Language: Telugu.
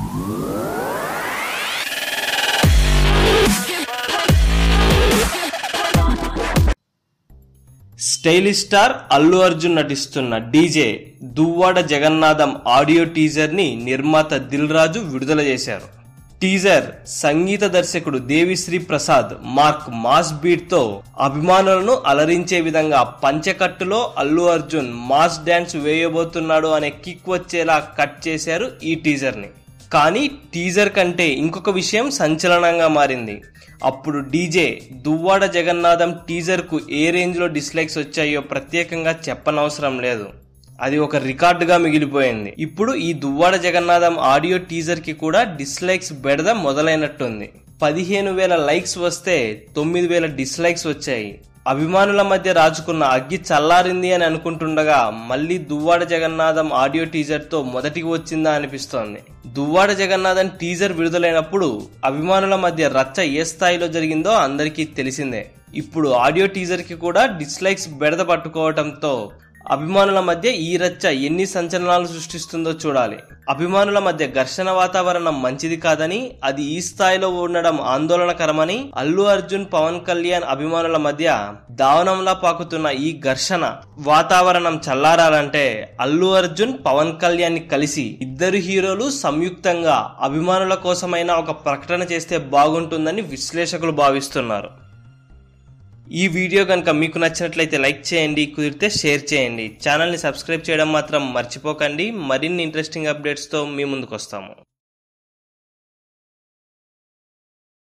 స్టైలిష్ స్టార్ అల్లు అర్జున్ నటిస్తున్న DJ Duvvada Jagannadham audio teaser ని నిర్మాత దిల్ రాజు విడుదల చేశారు. టీజర్ సంగీత దర్శకుడు Devi Sri Prasad mark mass beat తో అభిమానులను అలరించే విధంగా పంచకట్టులో అల్లు అర్జున్ మాస్ డాన్స్ వేయబోతున్నాడు అనే కిక్ వచ్చేలా కట్ చేశారు ఈ టీజర్ ని. కానీ టీజర్ కంటే ఇంకొక విషయం సంచలనంగా మారింది. అప్పుడు డీజే దువ్వాడ జగన్నాథం టీజర్ కు ఏ రేంజ్ లో డిస్లైక్స్ వచ్చాయో ప్రత్యేకంగా చెప్పనవసరం లేదు. అది ఒక రికార్డుగా మిగిలిపోయింది. ఇప్పుడు ఈ దువ్వాడ జగన్నాథం ఆడియో టీజర్ కి కూడా డిస్లైక్స్ బెడద మొదలైనట్టుంది. 15,000 లైక్స్ వస్తే 9,000 డిస్లైక్స్ వచ్చాయి. అభిమానుల మధ్య రాజుకున్న అగ్గి చల్లారింది అని అనుకుంటుండగా మళ్ళీ దువ్వాడ జగన్నాథం ఆడియో టీజర్ తో మొదటికి వచ్చిందా అనిపిస్తోంది. దువ్వాడ జగన్నాథం టీజర్ విడుదలైనప్పుడు అభిమానుల మధ్య రచ్చ ఏ స్థాయిలో జరిగిందో అందరికీ తెలిసిందే. ఇప్పుడు ఆడియో టీజర్ కి కూడా డిస్లైక్స్ బెడద పట్టుకోవడంతో అభిమానుల మధ్య ఈ రచ్చ ఎన్ని సంచలనాలు సృష్టిస్తుందో చూడాలి. అభిమానుల మధ్య ఘర్షణ వాతావరణం మంచిది కాదని, అది ఈ స్థాయిలో ఉండడం ఆందోళనకరమని, అల్లు అర్జున్ పవన్ కళ్యాణ్ అభిమానుల మధ్య దావనంలా పాకుతున్న ఈ ఘర్షణ వాతావరణం చల్లారాలంటే అల్లు అర్జున్ పవన్ కళ్యాణ్ ని కలిసి ఇద్దరు హీరోలు సంయుక్తంగా అభిమానుల కోసమైనా ఒక ప్రకటన చేస్తే బాగుంటుందని విశ్లేషకులు భావిస్తున్నారు. ఈ వీడియో కనుక మీకు నచ్చినట్లయితే లైక్ చేయండి, కుదిరితే షేర్ చేయండి. ఛానల్ని సబ్స్క్రైబ్ చేయడం మాత్రం మర్చిపోకండి. మరిన్ని ఇంట్రెస్టింగ్ అప్డేట్స్తో మీ ముందుకు వస్తాము.